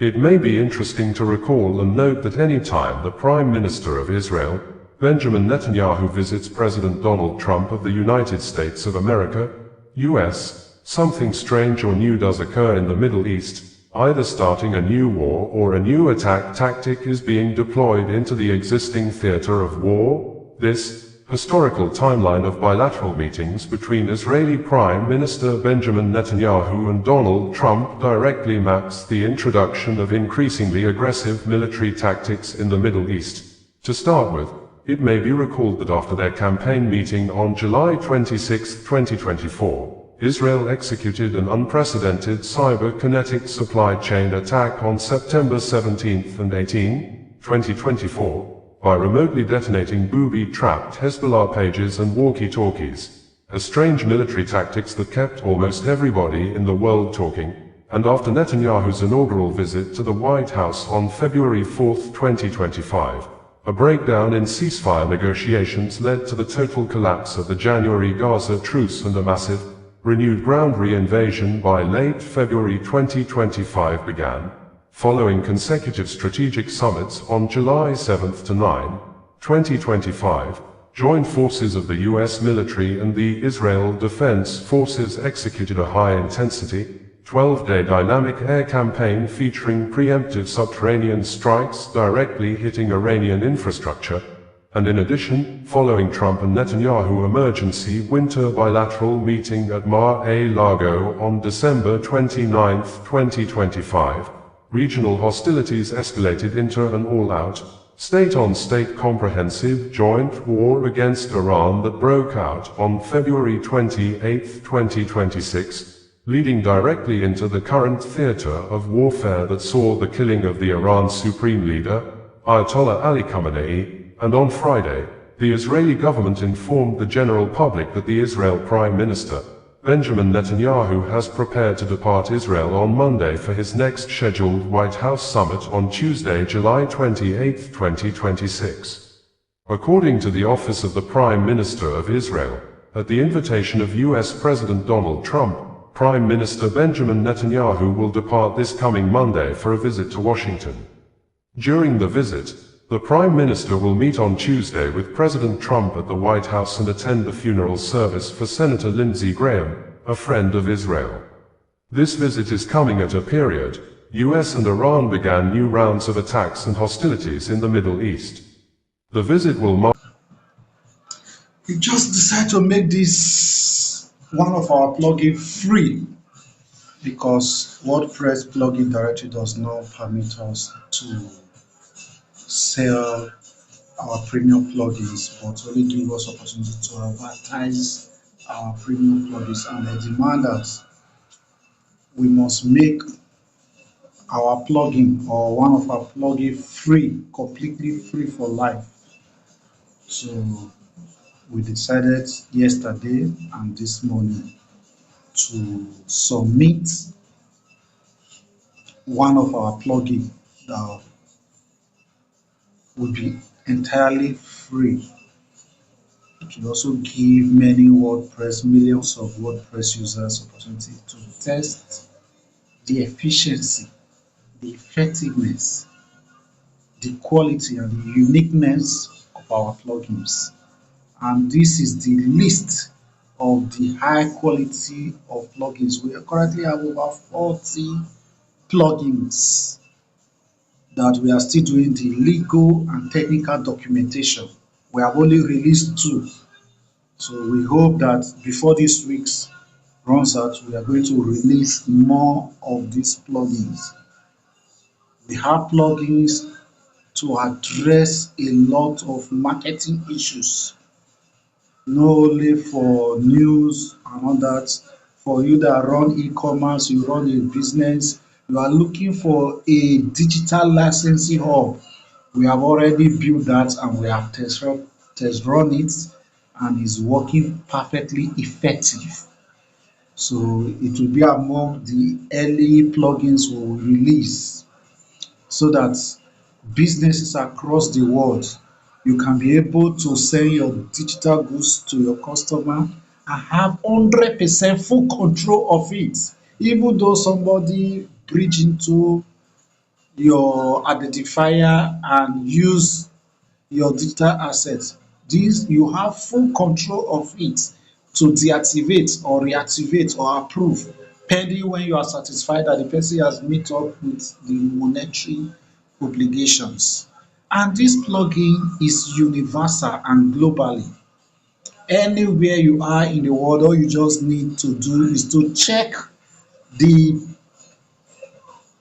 It may be interesting to recall and note that any time the Prime Minister of Israel, Benjamin Netanyahu, visits President Donald Trump of the United States of America, US, something strange or new does occur in the Middle East, either starting a new war or a new attack tactic is being deployed into the existing theater of war. This historical timeline of bilateral meetings between Israeli Prime Minister Benjamin Netanyahu and Donald Trump directly maps the introduction of increasingly aggressive military tactics in the Middle East. To start with, it may be recalled that after their campaign meeting on July 26, 2024, Israel executed an unprecedented cyberkinetic supply chain attack on September 17 and 18, 2024, by remotely detonating booby-trapped Hezbollah pages and walkie-talkies, a strange military tactics that kept almost everybody in the world talking. And after Netanyahu's inaugural visit to the White House on February 4, 2025, a breakdown in ceasefire negotiations led to the total collapse of the January Gaza truce and a massive, renewed ground reinvasion by late February 2025 began, following consecutive strategic summits on July 7 to 9, 2025. Joint forces of the US military and the Israel Defense Forces executed a high-intensity, 12-day dynamic air campaign featuring preemptive subterranean strikes directly hitting Iranian infrastructure, and in addition, following Trump and Netanyahu emergency winter bilateral meeting at Mar-a-Lago on December 29, 2025, regional hostilities escalated into an all-out, state-on-state comprehensive joint war against Iran that broke out on February 28, 2026, leading directly into the current theater of warfare that saw the killing of the Iran supreme leader, Ayatollah Ali Khamenei. And on Friday, the Israeli government informed the general public that the Israel Prime Minister, Benjamin Netanyahu, has prepared to depart Israel on Monday for his next scheduled White House summit on Tuesday, July 28, 2026. According to the Office of the Prime Minister of Israel, at the invitation of US President Donald Trump, Prime Minister Benjamin Netanyahu will depart this coming Monday for a visit to Washington. During the visit, the Prime Minister will meet on Tuesday with President Trump at the White House and attend the funeral service for Senator Lindsey Graham, a friend of Israel. This visit is coming at a period US and Iran began new rounds of attacks and hostilities in the Middle East. The visit will mark. We just decided to make this one of our plugin free because WordPress plugin directory does not permit us to sell our premium plugins, but only give us opportunity to advertise our premium plugins, and they demand that we must make our plugin or one of our plugin free, completely free for life. So we decided yesterday and this morning to submit one of our plugin that will be entirely free. It will also give many millions of WordPress users opportunity to test the efficiency, the effectiveness, the quality and the uniqueness of our plugins. And this is the list of the high quality of plugins. We currently have over 40 plugins that we are still doing the legal and technical documentation. We have only released 2. So we hope that before this week runs out, we are going to release more of these plugins. We have plugins to address a lot of marketing issues, not only for news and all that. For you that run e-commerce, you run a business, you are looking for a digital licensing hub, we have already built that and we have test run it, and is working perfectly effective. So it will be among the early plugins we will release, so that businesses across the world, you can be able to sell your digital goods to your customer and have 100% full control of it. Even though somebody breach into your identifier and use your digital assets. This you have full control of it to deactivate or reactivate or approve pending when you are satisfied that the person has met up with the monetary obligations. And this plugin is universal and globally. Anywhere you are in the world, all you just need to do is to check the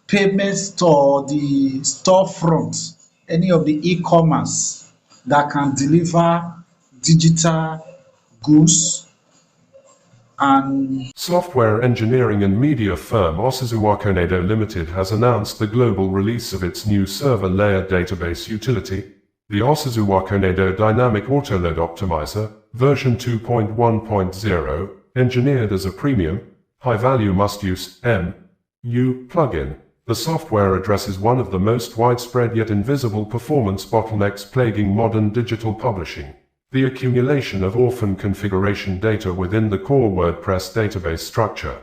payment store, the storefront, any of the e-commerce that can deliver digital goods and Software engineering and media firm Osizuwakonedo Limited has announced the global release of its new server layer database utility, the Osizuwakonedo Dynamic Autoload Optimizer, version 2.1.0, engineered as a premium, high-value must-use (MU) plugin. The software addresses one of the most widespread yet invisible performance bottlenecks plaguing modern digital publishing: the accumulation of orphan configuration data within the core WordPress database structure.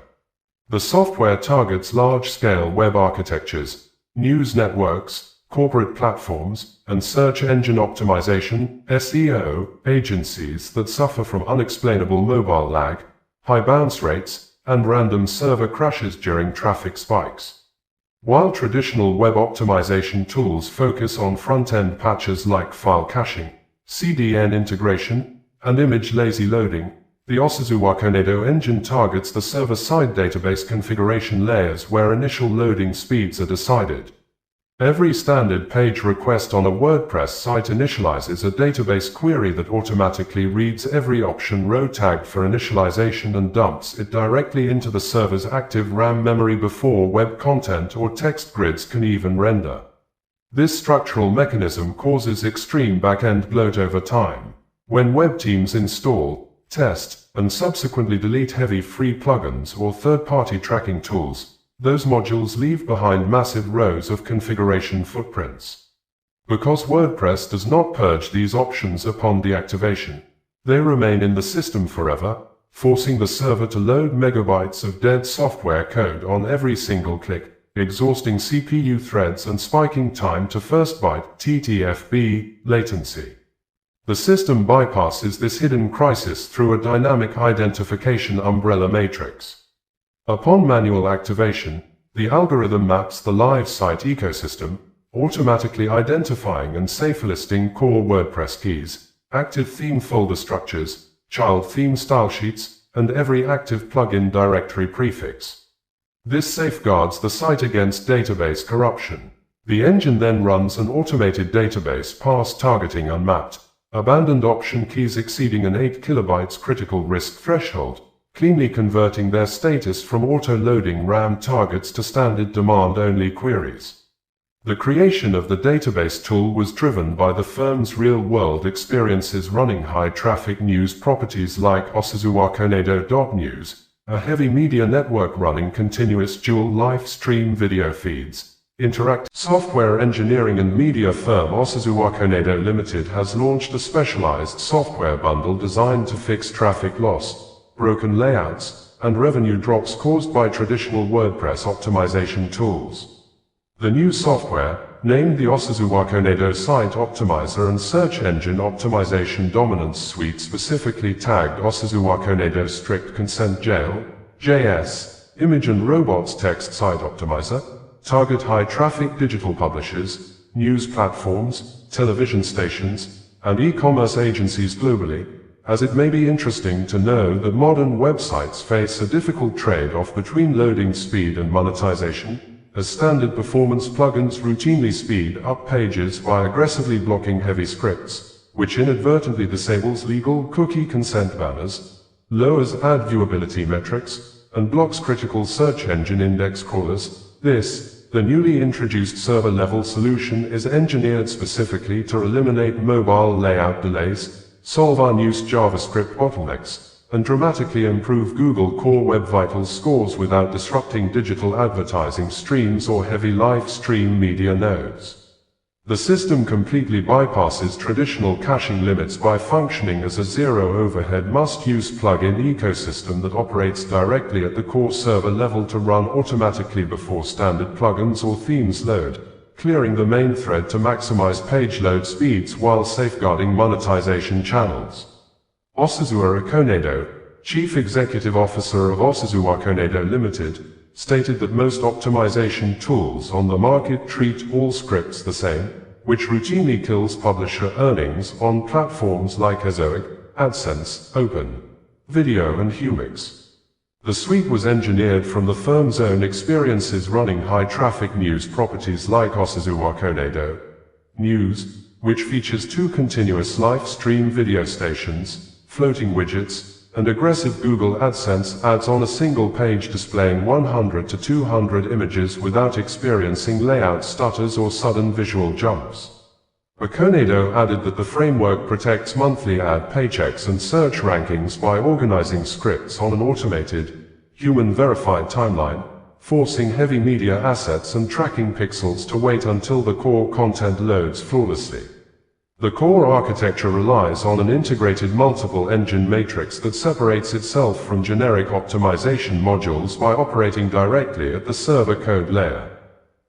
The software targets large-scale web architectures, news networks, corporate platforms, and search engine optimization (SEO) agencies that suffer from unexplainable mobile lag, high bounce rates, and random server crashes during traffic spikes. While traditional web optimization tools focus on front-end patches like file caching, CDN integration, and image lazy loading, the Osizuwakonedo engine targets the server-side database configuration layers where initial loading speeds are decided. Every standard page request on a WordPress site initializes a database query that automatically reads every option row tagged for initialization and dumps it directly into the server's active RAM memory before web content or text grids can even render. This structural mechanism causes extreme back-end bloat over time. When web teams install, test, and subsequently delete heavy free plugins or third-party tracking tools, those modules leave behind massive rows of configuration footprints. Because WordPress does not purge these options upon deactivation, they remain in the system forever, forcing the server to load megabytes of dead software code on every single click, exhausting CPU threads and spiking time to first byte (TTFB) latency. The system bypasses this hidden crisis through a dynamic identification umbrella matrix. Upon manual activation, the algorithm maps the live site ecosystem, automatically identifying and safe listing core WordPress keys, active theme folder structures, child theme style sheets, and every active plugin directory prefix. This safeguards the site against database corruption. The engine then runs an automated database parse targeting unmapped, abandoned option keys exceeding an 8 kilobytes critical risk threshold, cleanly converting their status from auto-loading RAM targets to standard demand-only queries. The creation of the database tool was driven by the firm's real-world experiences running high-traffic news properties like Osizuwakonedo.news, a heavy media network running continuous dual live stream video feeds. Interactive software engineering and media firm Osizuwakonedo Limited has launched a specialized software bundle designed to fix traffic loss, broken layouts, and revenue drops caused by traditional WordPress optimization tools. The new software, named the Osizuwakonedo Site Optimizer and Search Engine Optimization Dominance Suite, specifically tagged Osizuwakonedo Strict Consent Jail, JS, Image and Robots Text Site Optimizer, target high-traffic digital publishers, news platforms, television stations, and e-commerce agencies globally, as it may be interesting to know that modern websites face a difficult trade-off between loading speed and monetization, as standard performance plugins routinely speed up pages by aggressively blocking heavy scripts, which inadvertently disables legal cookie consent banners, lowers ad viewability metrics, and blocks critical search engine index crawlers. The newly introduced server-level solution is engineered specifically to eliminate mobile layout delays, solve unused JavaScript bottlenecks, and dramatically improve Google Core Web Vitals scores without disrupting digital advertising streams or heavy live stream media nodes. The system completely bypasses traditional caching limits by functioning as a zero-overhead must-use plugin ecosystem that operates directly at the core server level to run automatically before standard plugins or themes load, clearing the main thread to maximize page load speeds while safeguarding monetization channels. Osazuwa Akonedo, Chief Executive Officer of Osazuwa Akonedo Limited, stated that most optimization tools on the market treat all scripts the same, which routinely kills publisher earnings on platforms like Ezoic, AdSense, Open Video and Humix. The suite was engineered from the firm's own experiences running high-traffic news properties like Osazuwa Akonedo News, which features 2 continuous live stream video stations, floating widgets, and aggressive Google AdSense ads on a single page displaying 100 to 200 images without experiencing layout stutters or sudden visual jumps. Akonedo added that the framework protects monthly ad paychecks and search rankings by organizing scripts on an automated, human-verified timeline, forcing heavy media assets and tracking pixels to wait until the core content loads flawlessly. The core architecture relies on an integrated multiple engine matrix that separates itself from generic optimization modules by operating directly at the server code layer.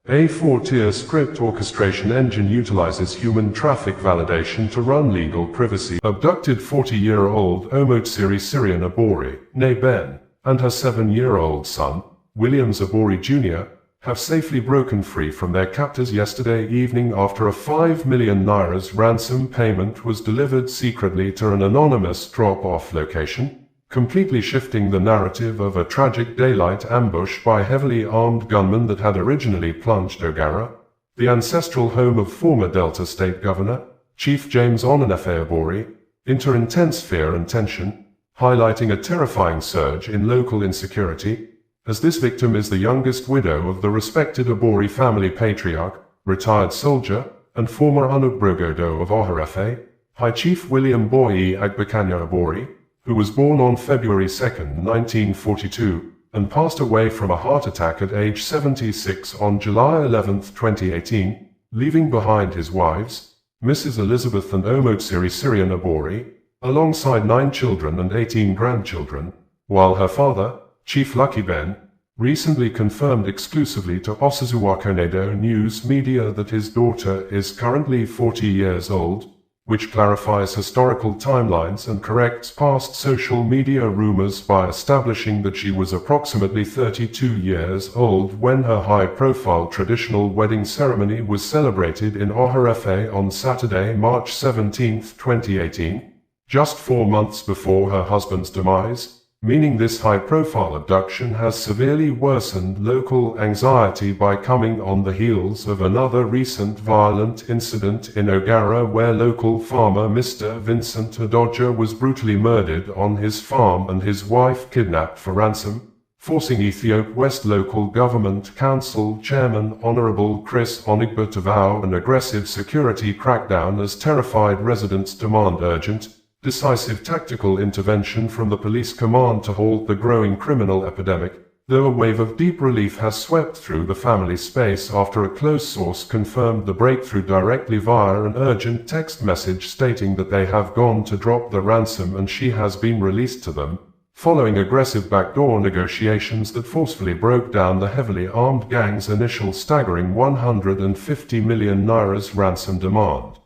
A 4-tier script orchestration engine utilizes human traffic validation to run legal privacy. Abducted 40-year-old Omotsiri Syrian Ibori, née Ben, and her 7-year-old son, Williams Ibori Jr., have safely broken free from their captors yesterday evening after a 5 million naira ransom payment was delivered secretly to an anonymous drop-off location, completely shifting the narrative of a tragic daylight ambush by heavily armed gunmen that had originally plunged Ogara, the ancestral home of former Delta State Governor, Chief James Onanefe Ibori, into intense fear and tension, highlighting a terrifying surge in local insecurity, as this victim is the youngest widow of the respected Ibori family patriarch, retired soldier, and former Unubrogodo of Oharefe, High Chief William Boyi Agbekanya Ibori, who was born on February 2, 1942, and passed away from a heart attack at age 76 on July 11, 2018, leaving behind his wives, Mrs. Elizabeth and Omotsiri Syrian Ibori, alongside 9 children and 18 grandchildren, while her father, Chief Lucky Ben, recently confirmed exclusively to Osazuwa Akonedo News Media that his daughter is currently 40 years old, which clarifies historical timelines and corrects past social media rumors by establishing that she was approximately 32 years old when her high-profile traditional wedding ceremony was celebrated in Oharefe on Saturday, March 17, 2018, just 4 months before her husband's demise, meaning this high-profile abduction has severely worsened local anxiety by coming on the heels of another recent violent incident in Ogara where local farmer Mr. Vincent Adoja was brutally murdered on his farm and his wife kidnapped for ransom, forcing Ethiopia West Local Government Council Chairman Honorable Chris Onigba to vow an aggressive security crackdown as terrified residents demand urgent, decisive tactical intervention from the police command to halt the growing criminal epidemic, though a wave of deep relief has swept through the family space after a close source confirmed the breakthrough directly via an urgent text message stating that they have gone to drop the ransom and she has been released to them, following aggressive backdoor negotiations that forcefully broke down the heavily armed gang's initial staggering 150 million naira ransom demand.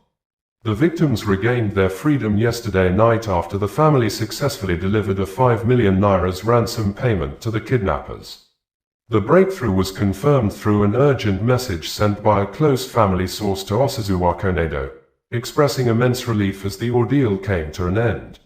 The victims regained their freedom yesterday night after the family successfully delivered a 5 million naira ransom payment to the kidnappers. The breakthrough was confirmed through an urgent message sent by a close family source to Osazuwa Akonedo, expressing immense relief as the ordeal came to an end.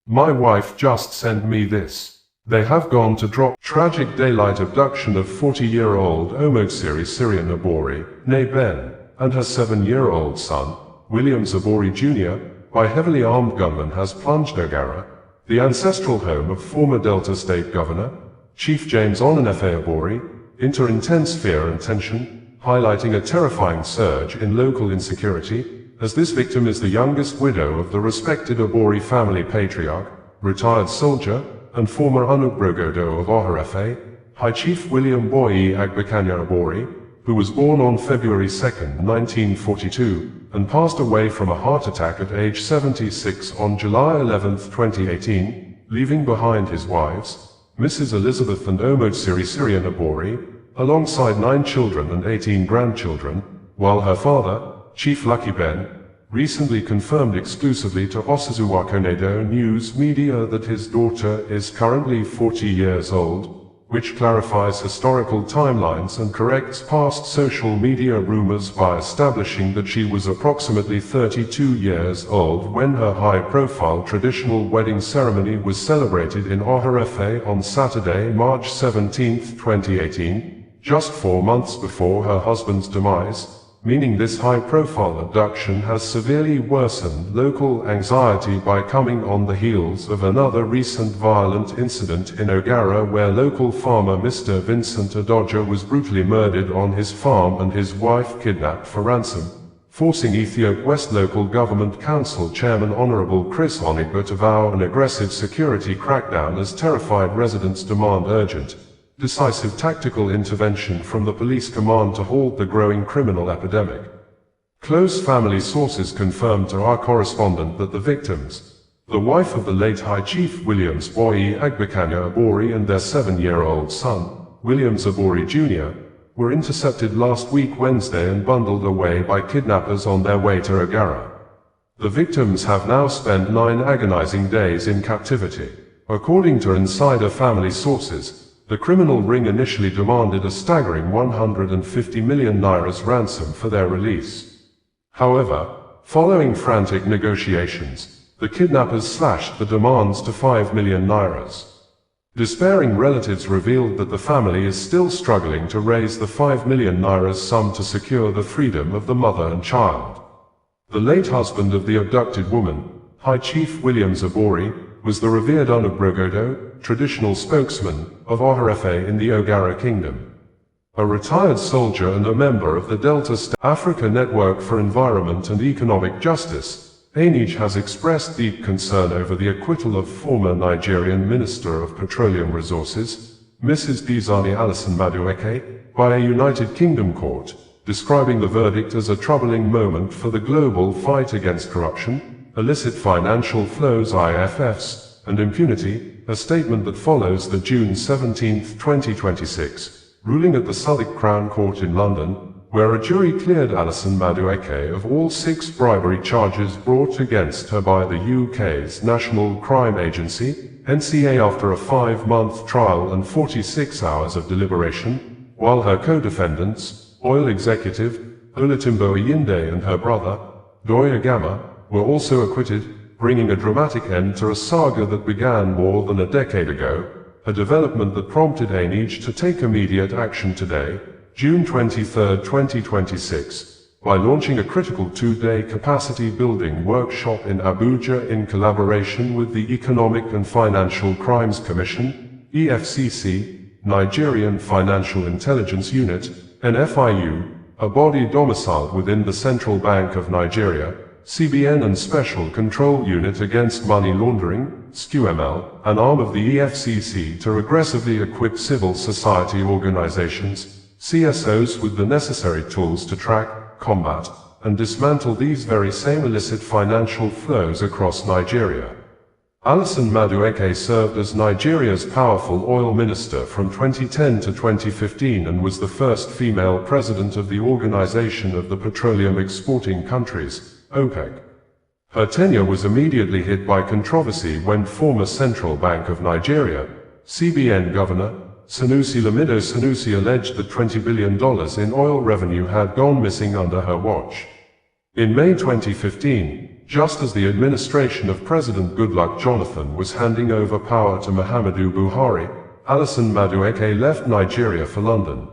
"My wife just sent me this. They have gone to drop." Tragic daylight abduction of 40-year-old Omotsiri Syrian Ibori, née Ben, and her 7-year-old son, Williams Ibori Jr., by heavily armed gunmen has plunged Ogara, the ancestral home of former Delta State Governor, Chief James Onanefe Ibori, into intense fear and tension, highlighting a terrifying surge in local insecurity, as this victim is the youngest widow of the respected Ibori family patriarch, retired soldier, and former Unubrogodo of Oharefe, High Chief William Boyi Agbekanya Ibori, who was born on February 2, 1942, and passed away from a heart attack at age 76 on July 11, 2018, leaving behind his wives, Mrs. Elizabeth and Omotsiri Syrian Ibori, alongside 9 children and 18 grandchildren, while her father, Chief Lucky Ben, recently confirmed exclusively to Osazuwakonedo News Media that his daughter is currently 40 years old, which clarifies historical timelines and corrects past social media rumors by establishing that she was approximately 32 years old when her high-profile traditional wedding ceremony was celebrated in Oharefe on Saturday, March 17, 2018, just 4 months before her husband's demise, meaning this high-profile abduction has severely worsened local anxiety by coming on the heels of another recent violent incident in Ogara where local farmer Mr. Vincent Adoja was brutally murdered on his farm and his wife kidnapped for ransom, forcing Ethiopia West Local Government Council Chairman Honorable Chris Onigba to vow an aggressive security crackdown as terrified residents demand urgent, decisive tactical intervention from the police command to halt the growing criminal epidemic. Close family sources confirmed to our correspondent that the victims, the wife of the late High Chief Williams Boyi Agbekanya Ibori and their 7-year-old son, Williams Ibori Jr., were intercepted last week Wednesday and bundled away by kidnappers on their way to Ogara. The victims have now spent 9 agonizing days in captivity. According to insider family sources, the criminal ring initially demanded a staggering 150 million nairas ransom for their release. However, following frantic negotiations, the kidnappers slashed the demands to 5 million nairas. Despairing relatives revealed that the family is still struggling to raise the 5 million nairas sum to secure the freedom of the mother and child. The late husband of the abducted woman, High Chief Williams Ibori, was the revered Unabrogodo, traditional spokesman, of Oharefe in the Ogara Kingdom. A retired soldier and a member of the Delta Africa Network for Environment and Economic Justice, ANEJ has expressed deep concern over the acquittal of former Nigerian Minister of Petroleum Resources, Mrs. Dizani Alison Madueke, by a United Kingdom court, describing the verdict as a troubling moment for the global fight against corruption, illicit financial flows IFFs, and impunity, a statement that follows the June 17, 2026, ruling at the Southwark Crown Court in London, where a jury cleared Alison Madueke of all 6 bribery charges brought against her by the UK's National Crime Agency, NCA, after a 5-month trial and 46 hours of deliberation, while her co-defendants, oil executive, Olutimbo Oyinde and her brother, Doya Gama, were also acquitted, bringing a dramatic end to a saga that began more than a decade ago, a development that prompted ANEJ to take immediate action today, June 23, 2026, by launching a critical 2-day capacity-building workshop in Abuja in collaboration with the Economic and Financial Crimes Commission, EFCC, Nigerian Financial Intelligence Unit, NFIU, a body domiciled within the Central Bank of Nigeria, CBN and Special Control Unit Against Money Laundering, SQML, an arm of the EFCC to aggressively equip civil society organizations, CSOs, with the necessary tools to track, combat, and dismantle these very same illicit financial flows across Nigeria. Alison Madueke served as Nigeria's powerful oil minister from 2010 to 2015 and was the first female president of the Organization of the Petroleum Exporting Countries, OPEC. Her tenure was immediately hit by controversy when former Central Bank of Nigeria, CBN Governor, Sanusi Lamido Sanusi alleged that $20 billion in oil revenue had gone missing under her watch. In May 2015, just as the administration of President Goodluck Jonathan was handing over power to Muhammadu Buhari, Alison Madueke left Nigeria for London.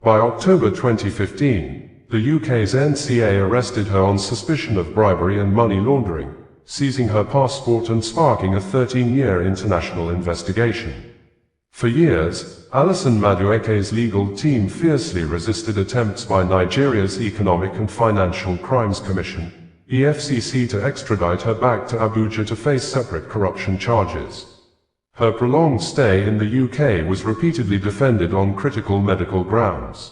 By October 2015, the UK's NCA arrested her on suspicion of bribery and money laundering, seizing her passport and sparking a 13-year international investigation. For years, Alison Madueke's legal team fiercely resisted attempts by Nigeria's Economic and Financial Crimes Commission, EFCC, to extradite her back to Abuja to face separate corruption charges. Her prolonged stay in the UK was repeatedly defended on critical medical grounds.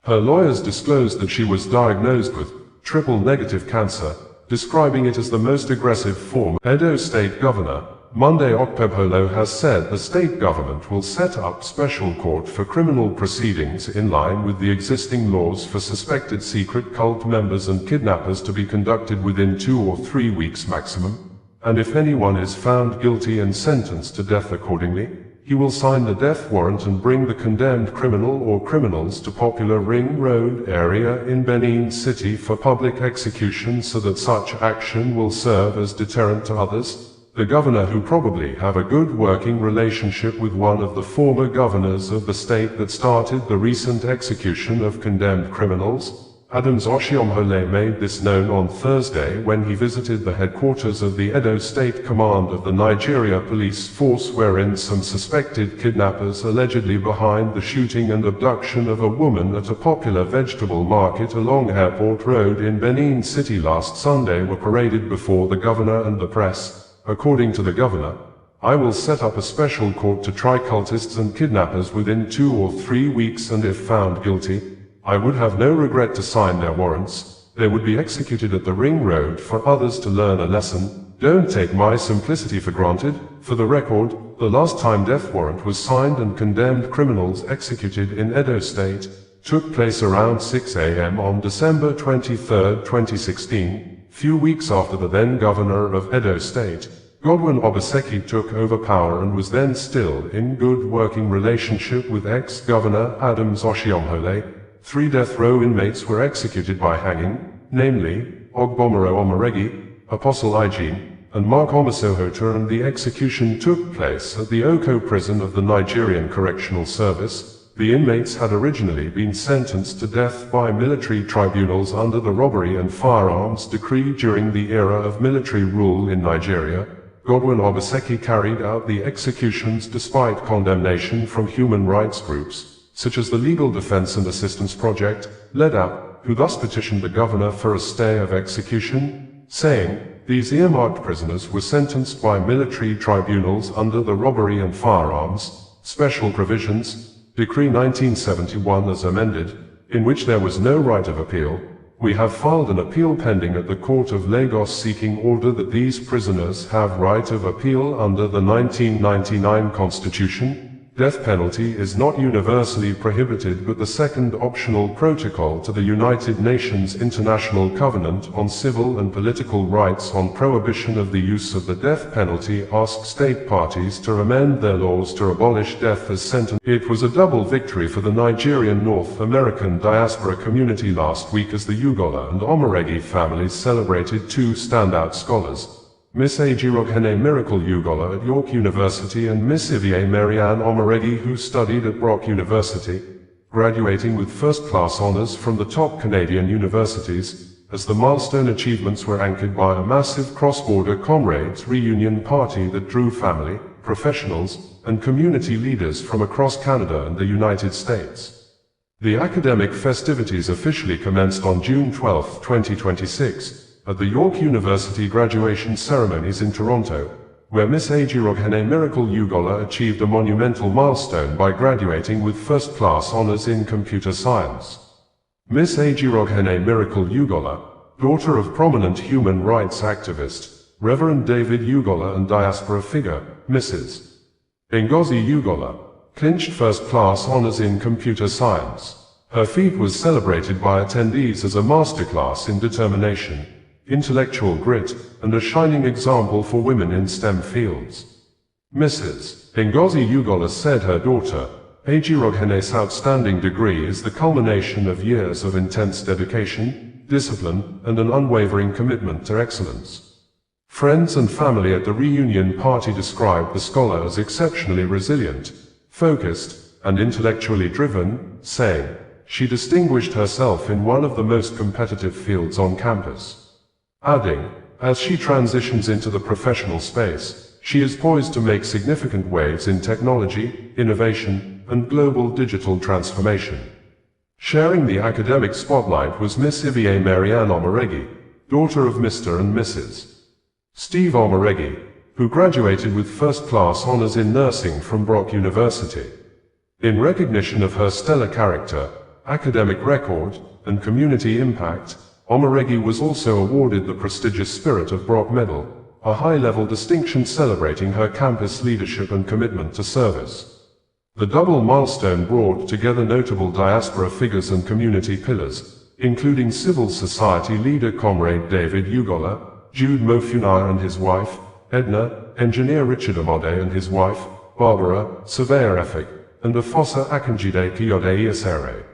Her lawyers disclosed that she was diagnosed with triple-negative cancer, describing it as the most aggressive form. Edo State Governor, Monday Okpebholo has said the state government will set up special court for criminal proceedings in line with the existing laws for suspected secret cult members and kidnappers to be conducted within 2 or 3 weeks maximum, and if anyone is found guilty and sentenced to death accordingly, he will sign the death warrant and bring the condemned criminal or criminals to popular Ring Road area in Benin City for public execution so that such action will serve as deterrent to others. The governor, who probably have a good working relationship with one of the former governors of the state that started the recent execution of condemned criminals, Adams Oshiomhole, made this known on Thursday when he visited the headquarters of the Edo State Command of the Nigeria Police Force, wherein some suspected kidnappers allegedly behind the shooting and abduction of a woman at a popular vegetable market along Airport Road in Benin City last Sunday were paraded before the governor and the press. According to the governor, I will set up a special court to try cultists and kidnappers within 2 or 3 weeks, and if found guilty, I would have no regret to sign their warrants. They would be executed at the Ring Road for others to learn a lesson. Don't take my simplicity for granted. For the record, the last time death warrant was signed and condemned criminals executed in Edo State took place around 6 a.m. on December 23, 2016, few weeks after the then governor of Edo State, Godwin Obaseki, took over power and was then still in good working relationship with ex-governor Adams Oshiomhole. 3 death row inmates were executed by hanging, namely, Ogbomoro Omaregi, Apostle Ijin, and Mark Omosohota, and the execution took place at the Oko prison of the Nigerian Correctional Service. The inmates had originally been sentenced to death by military tribunals under the robbery and firearms decree during the era of military rule in Nigeria. Godwin Obaseki carried out the executions despite condemnation from human rights groups, such as the Legal Defense and Assistance Project, LEDAP, who thus petitioned the governor for a stay of execution, saying, these earmarked prisoners were sentenced by military tribunals under the Robbery and Firearms Special Provisions Decree 1971 as amended, in which there was no right of appeal. We have filed an appeal pending at the Court of Lagos seeking order that these prisoners have right of appeal under the 1999 Constitution. Death penalty is not universally prohibited, but the second optional protocol to the United Nations International Covenant on Civil and Political Rights on prohibition of the use of the death penalty asks state parties to amend their laws to abolish death as sentence. It was a double victory for the Nigerian North American diaspora community last week as the Ugola and Omaregi families celebrated 2 standout scholars, Miss Ajiroghene Miracle Ugola at York University and Miss Ivie Marianne Omaregi, who studied at Brock University, graduating with first-class honors from the top Canadian universities, as the milestone achievements were anchored by a massive cross-border comrades reunion party that drew family, professionals, and community leaders from across Canada and the United States. The academic festivities officially commenced on June 12, 2026, at the York University graduation ceremonies in Toronto, where Miss Ajiroghene Miracle Ugola achieved a monumental milestone by graduating with first-class honors in computer science. Miss Ajiroghene Miracle Ugola, daughter of prominent human rights activist, Reverend David Ugola, and diaspora figure, Mrs. Ngozi Ugola, clinched first-class honors in computer science. Her feat was celebrated by attendees as a masterclass in determination, intellectual grit, and a shining example for women in STEM fields. Mrs. Ngozi Ugola said her daughter, Ajiroghene's outstanding degree is the culmination of years of intense dedication, discipline, and an unwavering commitment to excellence. Friends and family at the reunion party described the scholar as exceptionally resilient, focused, and intellectually driven, saying, she distinguished herself in one of the most competitive fields on campus. Adding, as she transitions into the professional space, she is poised to make significant waves in technology, innovation, and global digital transformation. Sharing the academic spotlight was Miss Ivie Marianne Omaregi, daughter of Mr. and Mrs. Steve Omaregi, who graduated with first-class honors in nursing from Brock University. In recognition of her stellar character, academic record, and community impact, Omaregi was also awarded the prestigious Spirit of Brock Medal, a high-level distinction celebrating her campus leadership and commitment to service. The double milestone brought together notable diaspora figures and community pillars, including civil society leader Comrade David Ugola, Jude Mofunai and his wife, Edna, engineer Richard Amode and his wife, Barbara, surveyor Efik, and Afosa Akanjide Kiyode Iasere.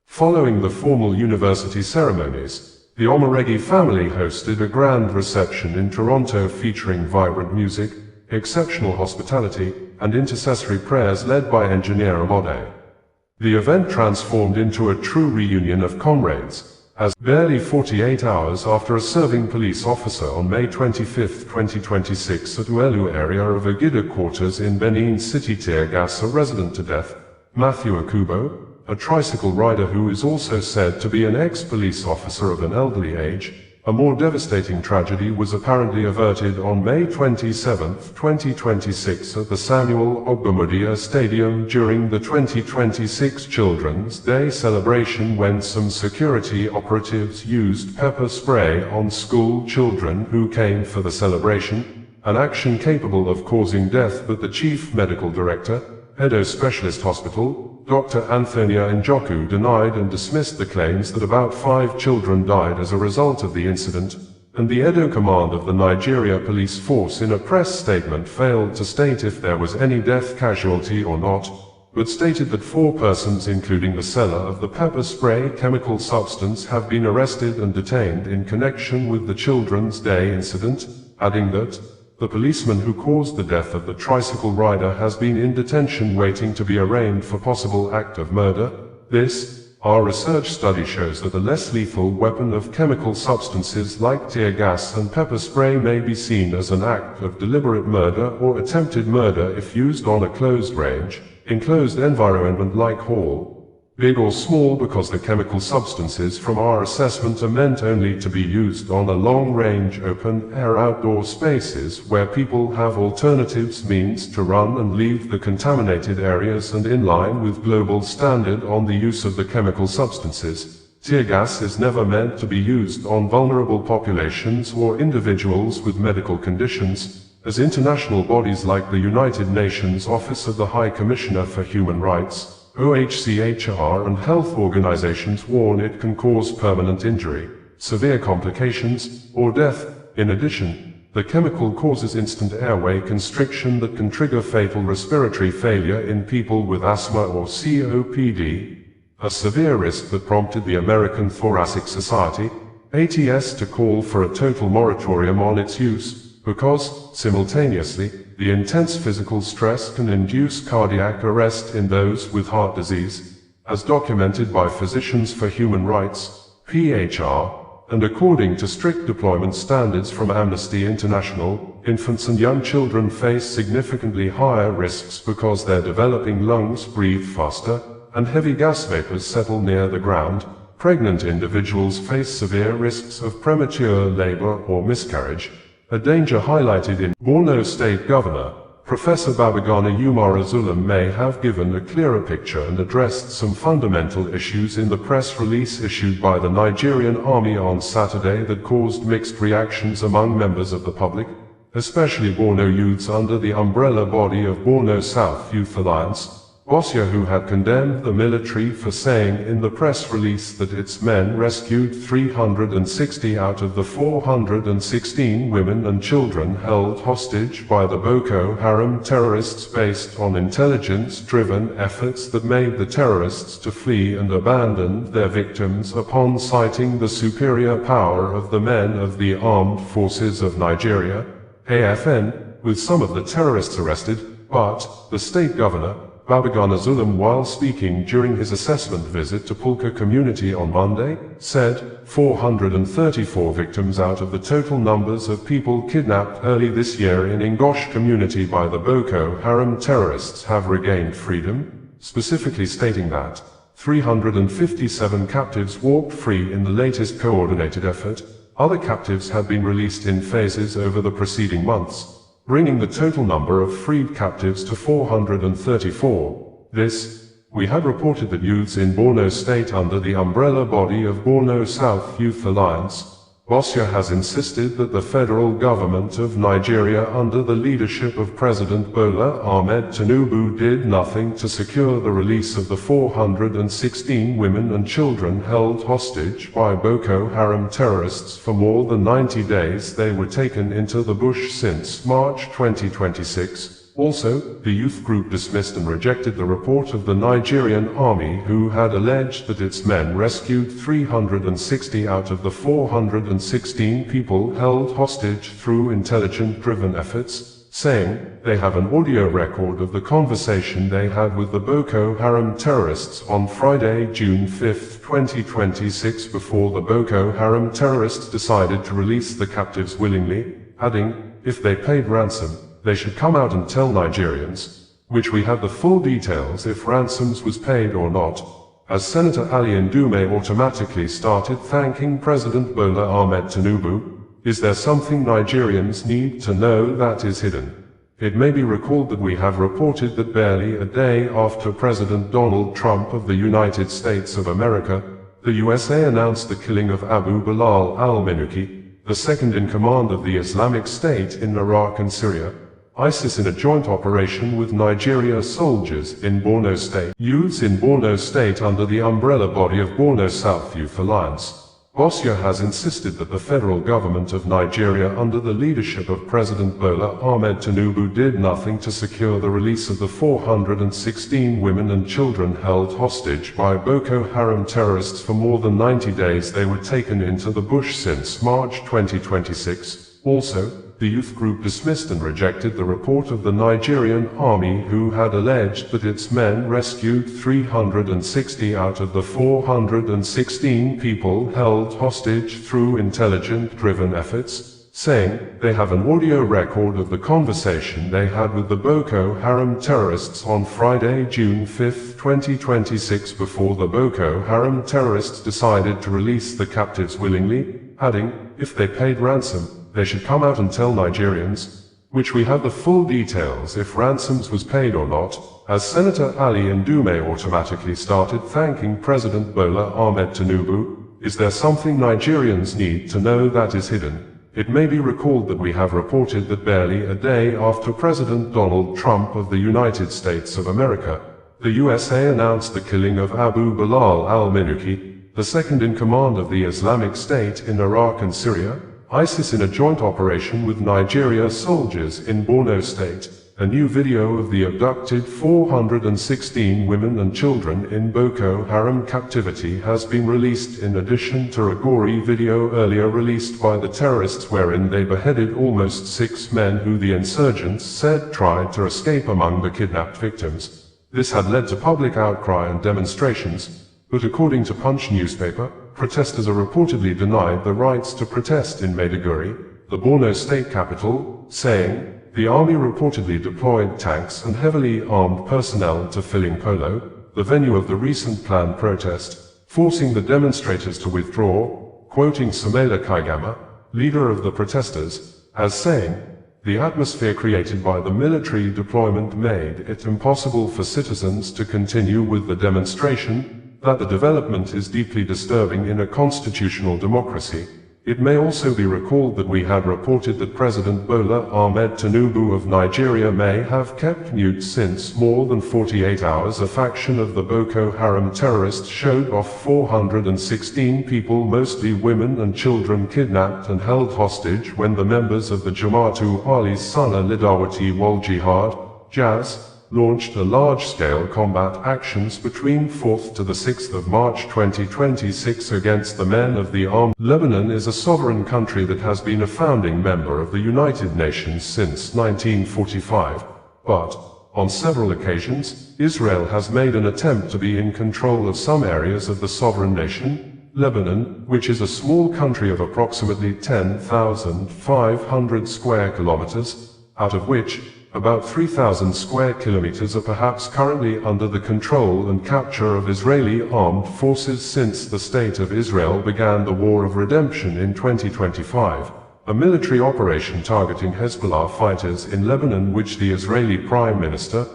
Following the formal university ceremonies, the Omoregi family hosted a grand reception in Toronto featuring vibrant music, exceptional hospitality, and intercessory prayers led by engineer Amode. The event transformed into a true reunion of comrades, as barely 48 hours after a serving police officer on May 25, 2026 at Uelu area of Agida quarters in Benin City tear gas a resident to death, Matthew Akubo, a tricycle rider who is also said to be an ex-police officer of an elderly age. A more devastating tragedy was apparently averted on May 27, 2026 at the Samuel Ogbomodia Stadium during the 2026 Children's Day celebration when some security operatives used pepper spray on school children who came for the celebration, an action capable of causing death, but the chief medical director, Edo Specialist Hospital, Dr. Antonia Njoku denied and dismissed the claims that about 5 children died as a result of the incident, and the Edo command of the Nigeria police force in a press statement failed to state if there was any death casualty or not, but stated that 4 persons including the seller of the pepper spray chemical substance have been arrested and detained in connection with the Children's Day incident, adding that the policeman who caused the death of the tricycle rider has been in detention waiting to be arraigned for possible act of murder. Our research study shows that a less lethal weapon of chemical substances like tear gas and pepper spray may be seen as an act of deliberate murder or attempted murder if used on a closed range, enclosed environment like hall, big or small, because the chemical substances from our assessment are meant only to be used on a long-range open-air outdoor spaces where people have alternatives means to run and leave the contaminated areas, and in line with global standard on the use of the chemical substances. Tear gas is never meant to be used on vulnerable populations or individuals with medical conditions, as international bodies like the United Nations Office of the High Commissioner for Human Rights, OHCHR, and health organizations warn it can cause permanent injury, severe complications, or death. In addition, the chemical causes instant airway constriction that can trigger fatal respiratory failure in people with asthma or COPD, a severe risk that prompted the American Thoracic Society, ATS, to call for a total moratorium on its use, because, simultaneously, the intense physical stress can induce cardiac arrest in those with heart disease, as documented by Physicians for Human Rights, PHR, and according to strict deployment standards from Amnesty International, infants and young children face significantly higher risks because their developing lungs breathe faster, and heavy gas vapors settle near the ground. Pregnant individuals face severe risks of premature labor or miscarriage, a danger highlighted in Borno State Governor, Professor Babagana Umar Zulum may have given a clearer picture and addressed some fundamental issues in the press release issued by the Nigerian Army on Saturday that caused mixed reactions among members of the public, especially Borno youths under the umbrella body of Borno South Youth Alliance. Bossia, who had condemned the military for saying in the press release that its men rescued 360 out of the 416 women and children held hostage by the Boko Haram terrorists based on intelligence-driven efforts that made the terrorists to flee and abandon their victims upon citing the superior power of the men of the Armed Forces of Nigeria, AFN, with some of the terrorists arrested, but the state governor, Babagana Zulum, while speaking during his assessment visit to Pulka community on Monday, said 434 victims out of the total numbers of people kidnapped early this year in Ngosh community by the Boko Haram terrorists have regained freedom, specifically stating that 357 captives walked free in the latest coordinated effort. Other captives have been released in phases over the preceding months, bringing the total number of freed captives to 434. We had reported that youths in Borno State under the umbrella body of Borno South Youth Alliance, Bossia has insisted that the federal government of Nigeria under the leadership of President Bola Ahmed Tinubu did nothing to secure the release of the 416 women and children held hostage by Boko Haram terrorists for more than 90 days. They were taken into the bush since March 2026. Also, the youth group dismissed and rejected the report of the Nigerian army, who had alleged that its men rescued 360 out of the 416 people held hostage through intelligence-driven efforts, saying they have an audio record of the conversation they had with the Boko Haram terrorists on Friday, June 5, 2026, before the Boko Haram terrorists decided to release the captives willingly, adding, if they paid ransom, they should come out and tell Nigerians, which we have the full details if ransoms was paid or not, as Senator Ali Ndume automatically started thanking President Bola Ahmed Tinubu. Is there something Nigerians need to know that is hidden? It may be recalled that we have reported that barely a day after President Donald Trump of the United States of America, the USA announced the killing of Abu Bilal al-Minuki, the second in command of the Islamic State in Iraq and Syria. ISIS in a joint operation with Nigeria soldiers in Borno State. Youths in Borno State under the umbrella body of Borno South Youth Alliance. Bossia has insisted that the federal government of Nigeria under the leadership of President Bola Ahmed Tinubu did nothing to secure the release of the 416 women and children held hostage by Boko Haram terrorists for more than 90 days. They were taken into the bush since March 2026. Also, the youth group dismissed and rejected the report of the Nigerian army, who had alleged that its men rescued 360 out of the 416 people held hostage through intelligence-driven efforts, saying they have an audio record of the conversation they had with the Boko Haram terrorists on Friday, June 5, 2026, before the Boko Haram terrorists decided to release the captives willingly, adding, if they paid ransom, they should come out and tell Nigerians, which we have the full details if ransoms was paid or not, as Senator Ali Ndume automatically started thanking President Bola Ahmed Tinubu. Is there something Nigerians need to know that is hidden? It may be recalled that we have reported that barely a day after President Donald Trump of the United States of America, the USA announced the killing of Abu Bilal al-Minuki, the second in command of the Islamic State in Iraq and Syria. ISIS in a joint operation with Nigeria soldiers in Borno State. A new video of the abducted 416 women and children in Boko Haram captivity has been released, in addition to a gory video earlier released by the terrorists wherein they beheaded almost 6 men who the insurgents said tried to escape among the kidnapped victims. This had led to public outcry and demonstrations, but according to Punch newspaper, protesters are reportedly denied the rights to protest in Maiduguri, the Borno state capital, saying, the army reportedly deployed tanks and heavily armed personnel to Filling Polo, the venue of the recent planned protest, forcing the demonstrators to withdraw, quoting Samela Kaigama, leader of the protesters, as saying, the atmosphere created by the military deployment made it impossible for citizens to continue with the demonstration, that the development is deeply disturbing in a constitutional democracy. It may also be recalled that we had reported that President Bola Ahmed Tinubu of Nigeria may have kept mute since more than 48 hours. A faction of the Boko Haram terrorists showed off 416 people, mostly women and children, kidnapped and held hostage when the members of the Jama'atu Ali Sunnah Lidawati wal Jihad, JAZ, launched a large-scale combat actions between 4th to the 6th of March 2026 against the men of the armed. Lebanon is a sovereign country that has been a founding member of the United Nations since 1945, but, on several occasions, Israel has made an attempt to be in control of some areas of the sovereign nation. Lebanon, which is a small country of approximately 10,500 square kilometers, out of which about 3,000 square kilometers are perhaps currently under the control and capture of Israeli armed forces since the State of Israel began the War of Redemption in 2025, a military operation targeting Hezbollah fighters in Lebanon, which the Israeli Prime Minister,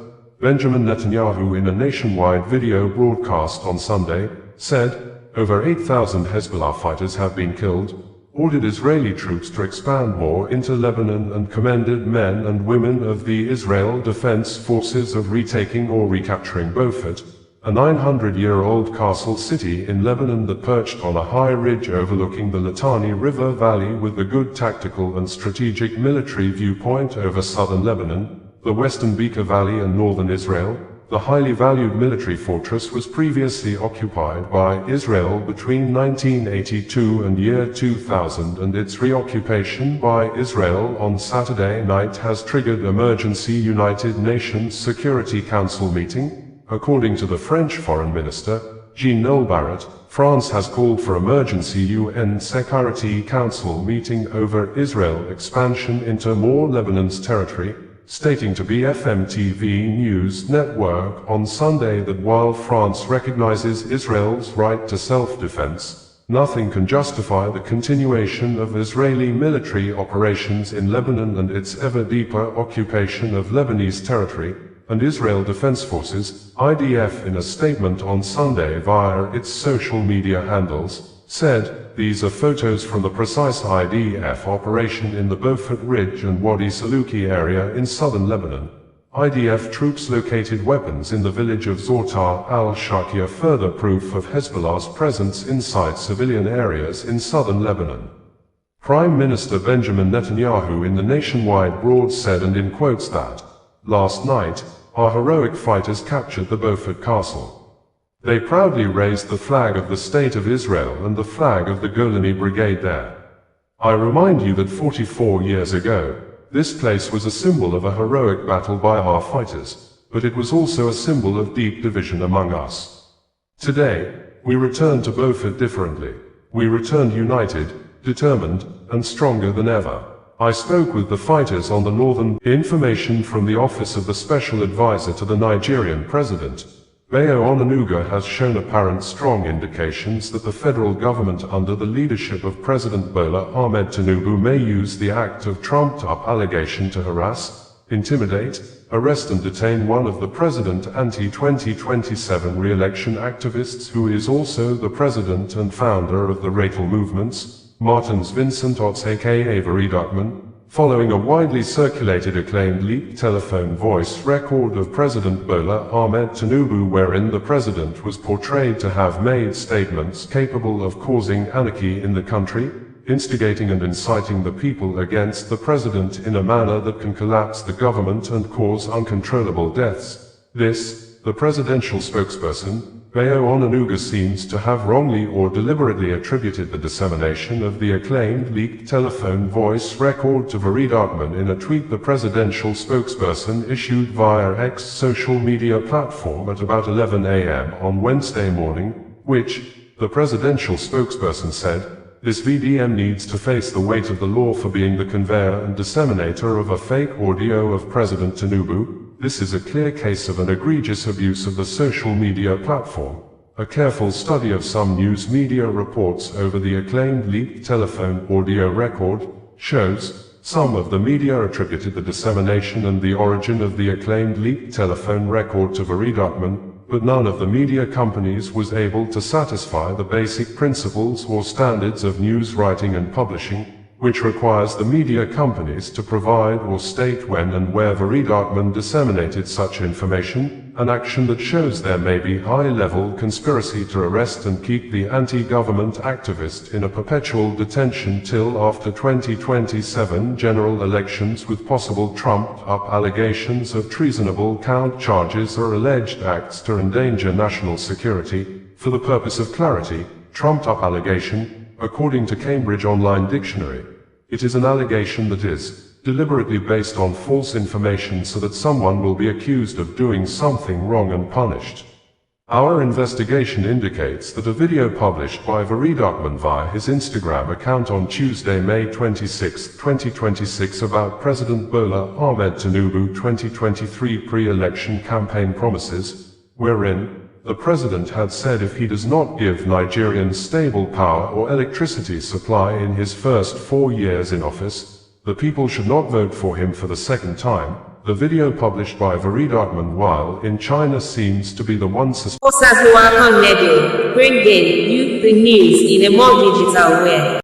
Benjamin Netanyahu, in a nationwide video broadcast on Sunday, said, over 8,000 Hezbollah fighters have been killed. ordered Israeli troops to expand more into Lebanon and commended men and women of the Israel Defense Forces of retaking or recapturing Beaufort, a 900-year-old castle city in Lebanon that perched on a high ridge overlooking the Litani River Valley with a good tactical and strategic military viewpoint over southern Lebanon, the western Bekaa Valley and northern Israel. The highly valued military fortress was previously occupied by Israel between 1982 and year 2000, and its reoccupation by Israel on Saturday night has triggered emergency United Nations Security Council meeting. According to the French Foreign Minister, Jean-Noël Barrot, France has called for emergency UN Security Council meeting over Israel expansion into more Lebanon's territory, stating to BFM TV News Network on Sunday that while France recognizes Israel's right to self-defense, nothing can justify the continuation of Israeli military operations in Lebanon and its ever deeper occupation of Lebanese territory, and Israel Defense Forces, IDF, in a statement on Sunday via its social media handles, said, "These are photos from the precise IDF operation in the Beaufort Ridge and Wadi Saluki area in southern Lebanon. IDF troops located weapons in the village of Zortar al-Shakia, further proof of Hezbollah's presence inside civilian areas in southern Lebanon." Prime Minister Benjamin Netanyahu in the nationwide broad said, and in quotes, that, "Last night, our heroic fighters captured the Beaufort Castle. They proudly raised the flag of the State of Israel and the flag of the Golani Brigade there. I remind you that 44 years ago, this place was a symbol of a heroic battle by our fighters, but it was also a symbol of deep division among us. Today, we return to Beaufort differently. We returned united, determined, and stronger than ever. I spoke with the fighters on the northern." Information from the Office of the Special Advisor to the Nigerian President, Bayo Onanuga, has shown apparent strong indications that the federal government under the leadership of President Bola Ahmed Tinubu may use the act of trumped-up allegation to harass, intimidate, arrest and detain one of the president's anti-2027 re-election activists who is also the president and founder of the Ratel movements, Martins Vincent Otts aka Ibori, following a widely circulated acclaimed leaked telephone voice record of President Bola Ahmed Tinubu wherein the president was portrayed to have made statements capable of causing anarchy in the country, instigating and inciting the people against the president in a manner that can collapse the government and cause uncontrollable deaths. This, the presidential spokesperson, Bayo Onanuga, seems to have wrongly or deliberately attributed the dissemination of the acclaimed leaked telephone voice record to Fareed Ackman in a tweet the presidential spokesperson issued via X social media platform at about 11 a.m. on Wednesday morning, which, the presidential spokesperson said, "This VDM needs to face the weight of the law for being the conveyor and disseminator of a fake audio of President Tinubu. This is a clear case of an egregious abuse of the social media platform." A careful study of some news media reports over the acclaimed leaked telephone audio record shows some of the media attributed the dissemination and the origin of the acclaimed leaked telephone record to Fareed Ackman, but none of the media companies was able to satisfy the basic principles or standards of news writing and publishing, which requires the media companies to provide or state when and where Fareed Ackman disseminated such information, an action that shows there may be high-level conspiracy to arrest and keep the anti-government activist in a perpetual detention till after 2027 general elections, with possible trumped-up allegations of treasonable count charges or alleged acts to endanger national security. For the purpose of clarity, trumped-up allegation, according to Cambridge Online Dictionary, it is an allegation that is deliberately based on false information so that someone will be accused of doing something wrong and punished. Our investigation indicates that a video published by Fareed Ackman via his Instagram account on Tuesday, May 26, 2026 about President Bola Ahmed Tinubu 2023 pre-election campaign promises, wherein the president had said if he does not give Nigerians stable power or electricity supply in his first 4 years in office, the people should not vote for him for the second time. The video published by Fareed Ackman while in China seems to be the one Nephew, bringing you the news in a more digital way.